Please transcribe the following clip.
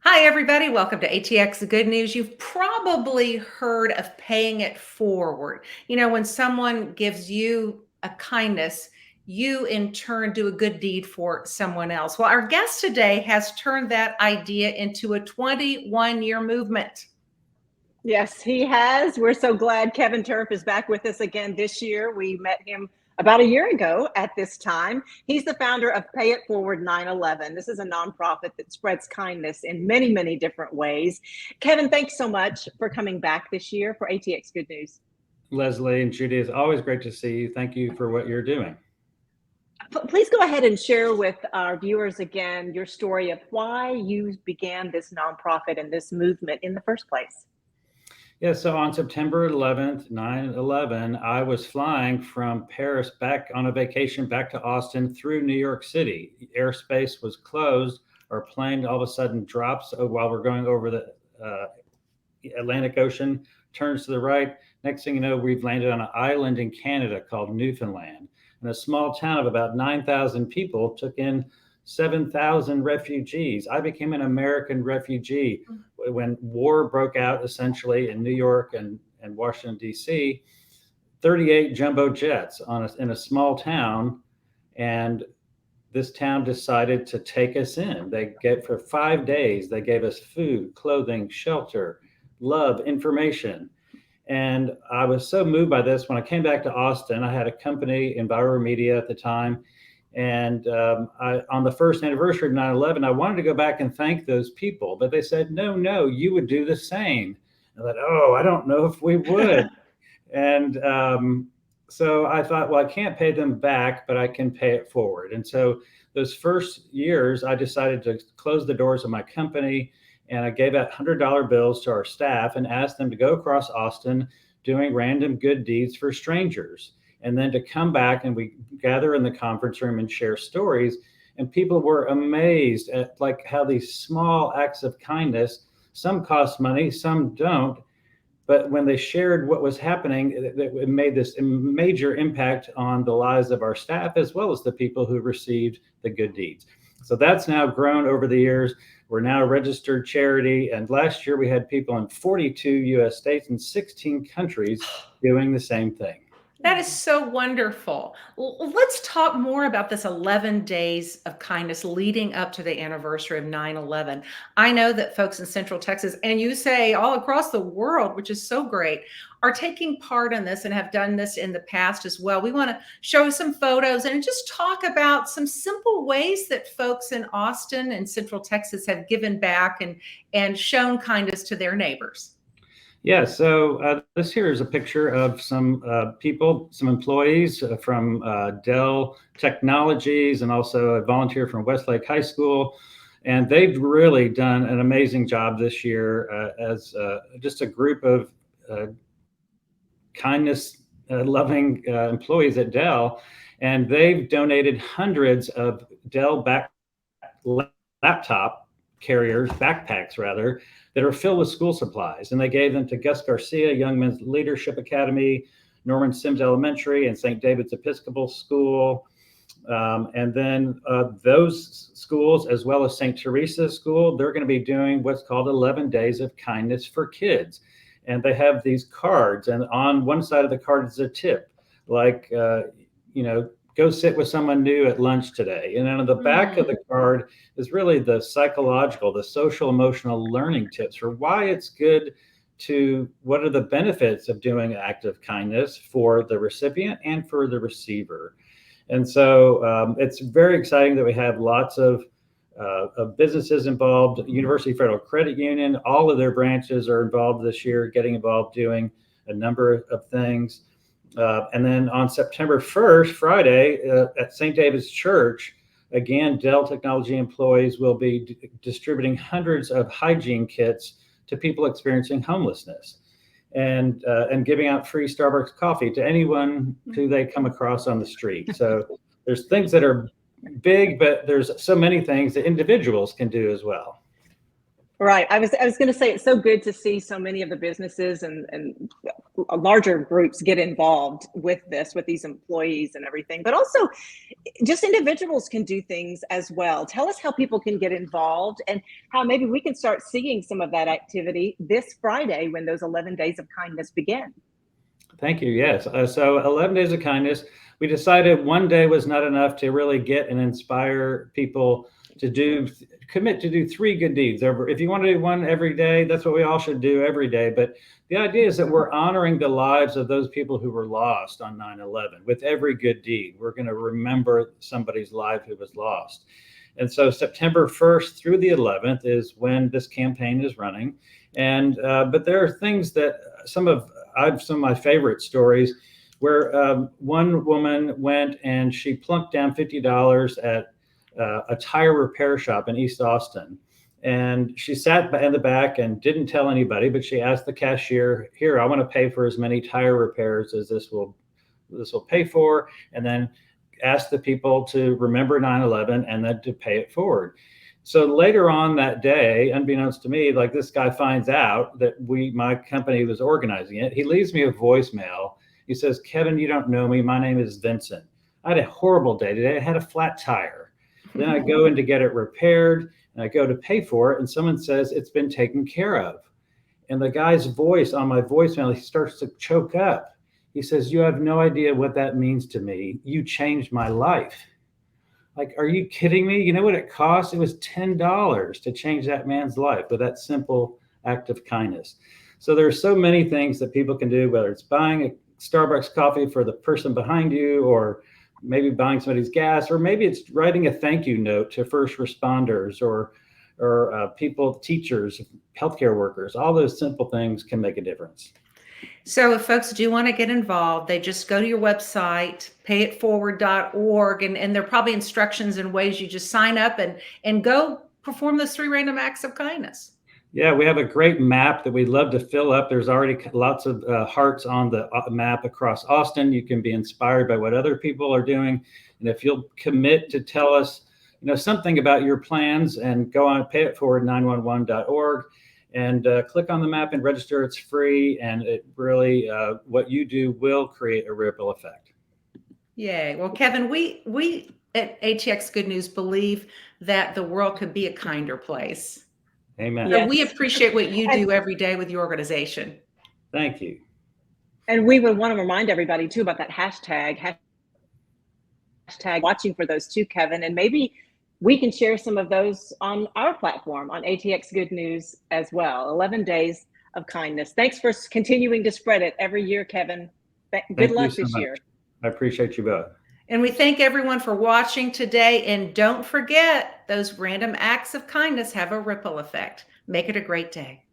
Hi, everybody. Welcome to ATX Good News. You've probably heard of paying it forward. When someone gives you a kindness, you in turn do a good deed for someone else. Well, our guest today has turned that idea into a 21-year movement. Yes, he has. We're so glad Kevin Tuerff is back with us again this year. We met him about a year ago at this time. He's the founder of Pay It Forward 9/11. This is a nonprofit that spreads kindness in many, many different ways. Kevin, thanks so much for coming back this year for ATX Good News. Leslie and Judy, it's always great to see you. Thank you for what you're doing. Please go ahead and share with our viewers again your story of why you began this nonprofit and this movement in the first place. Yeah, so on September 11th, 9/11, I was flying from Paris back on a vacation back to Austin through New York City. Airspace was closed. Our plane all of a sudden drops while we're going over the Atlantic Ocean, turns to the right. Next thing you know, we've landed on an island in Canada called Newfoundland. And a small town of about 9,000 people took in 7,000 refugees. I became an American refugee when war broke out essentially in New York and Washington, D.C. 38 jumbo jets in a small town. And this town decided to take us in. For 5 days, they gave us food, clothing, shelter, love, information. And I was so moved by this. When I came back to Austin, I had a company, Enviro Media at the time. And on the first anniversary of 9/11, I wanted to go back and thank those people. But they said, no, you would do the same. I thought, oh, I don't know if we would. And so I thought, well, I can't pay them back, but I can pay it forward. And so those first years, I decided to close the doors of my company. And I gave out $100 bills to our staff and asked them to go across Austin doing random good deeds for strangers. And then to come back and we gather in the conference room and share stories. And people were amazed at like how these small acts of kindness, some cost money, some don't. But when they shared what was happening, it made this major impact on the lives of our staff, as well as the people who received the good deeds. So that's now grown over the years. We're now a registered charity. And last year we had people in 42 US states and 16 countries doing the same thing. That is so wonderful. Let's talk more about this 11 days of kindness leading up to the anniversary of 9/11. I know that folks in Central Texas, and you say all across the world, which is so great, are taking part in this and have done this in the past as well. We want to show some photos and just talk about some simple ways that folks in Austin and Central Texas have given back and shown kindness to their neighbors. Yeah, so this here is a picture of some people, some employees from Dell Technologies, and also a volunteer from Westlake High School. And they've really done an amazing job this year as just a group of kindness loving employees at Dell. And they've donated hundreds of Dell laptop carriers, backpacks rather, that are filled with school supplies. And they gave them to Gus Garcia Young Men's Leadership Academy, Norman Sims Elementary, and St. David's Episcopal School. And then those schools, as well as St. Teresa's School, they're going to be doing what's called 11 Days of Kindness for Kids. And they have these cards, and on one side of the card is a tip, like, go sit with someone new at lunch today. And then on the back of the card is really the psychological, the social emotional learning tips for why it's good what are the benefits of doing an act of kindness for the recipient and for the receiver. And so it's very exciting that we have lots of businesses involved. University Federal Credit Union, all of their branches are involved this year, getting involved doing a number of things. And then on September 1st, Friday, at St. David's Church, again, Dell Technology employees will be distributing hundreds of hygiene kits to people experiencing homelessness, and giving out free Starbucks coffee to anyone who they come across on the street. So there's things that are big, but there's so many things that individuals can do as well. Right. I was going to say it's so good to see so many of the businesses and larger groups get involved with this, with these employees and everything. But also, just individuals can do things as well. Tell us how people can get involved and how maybe we can start seeing some of that activity this Friday when those 11 days of kindness begin. Thank you. Yes. So 11 days of kindness, we decided one day was not enough to really get and inspire people to commit to do 3 good deeds. If you want to do one every day, that's what we all should do every day. But the idea is that we're honoring the lives of those people who were lost on 9/11 with every good deed. We're going to remember somebody's life who was lost. And so September 1st through the 11th is when this campaign is running. And but there are things that I have some of my favorite stories where one woman went and she plunked down $50 at a tire repair shop in East Austin. And she sat in the back and didn't tell anybody, but she asked the cashier, "Here, I want to pay for as many tire repairs as this will pay for," and then asked the people to remember 9/11 and then to pay it forward. So later on that day, unbeknownst to me, like this guy finds out that my company was organizing it. He leaves me a voicemail. He says, "Kevin, you don't know me. My name is Vincent. I had a horrible day today. I had a flat tire. Then I go in to get it repaired and I go to pay for it. And someone says it's been taken care of." And the guy's voice on my voicemail, he starts to choke up. He says, "You have no idea what that means to me. You changed my life." Like, are you kidding me? You know what it cost? It was $10 to change that man's life with that simple act of kindness. So there's so many things that people can do, whether it's buying a Starbucks coffee for the person behind you, or maybe buying somebody's gas, or maybe it's writing a thank you note to first responders or people, teachers, healthcare workers. All those simple things can make a difference. So if folks do want to get involved, they just go to your website, payitforward.org, and there are probably instructions and ways you just sign up and go perform those 3 random acts of kindness. Yeah, we have a great map that we'd love to fill up. There's already lots of hearts on the map across Austin. You can be inspired by what other people are doing. And if you'll commit to tell us, something about your plans, and go on payitforward911.org and click on the map and register. It's free. And it really, what you do will create a ripple effect. Yay. Well, Kevin, we at ATX Good News believe that the world could be a kinder place. Amen. So we appreciate what you do every day with your organization. Thank you. And we would want to remind everybody too about that hashtag watching for those too, Kevin. And maybe we can share some of those on our platform on ATX Good News as well. 11 days of kindness. Thanks for continuing to spread it every year, Kevin. Good luck this year. I appreciate you both. And we thank everyone for watching today. And don't forget, those random acts of kindness have a ripple effect. Make it a great day.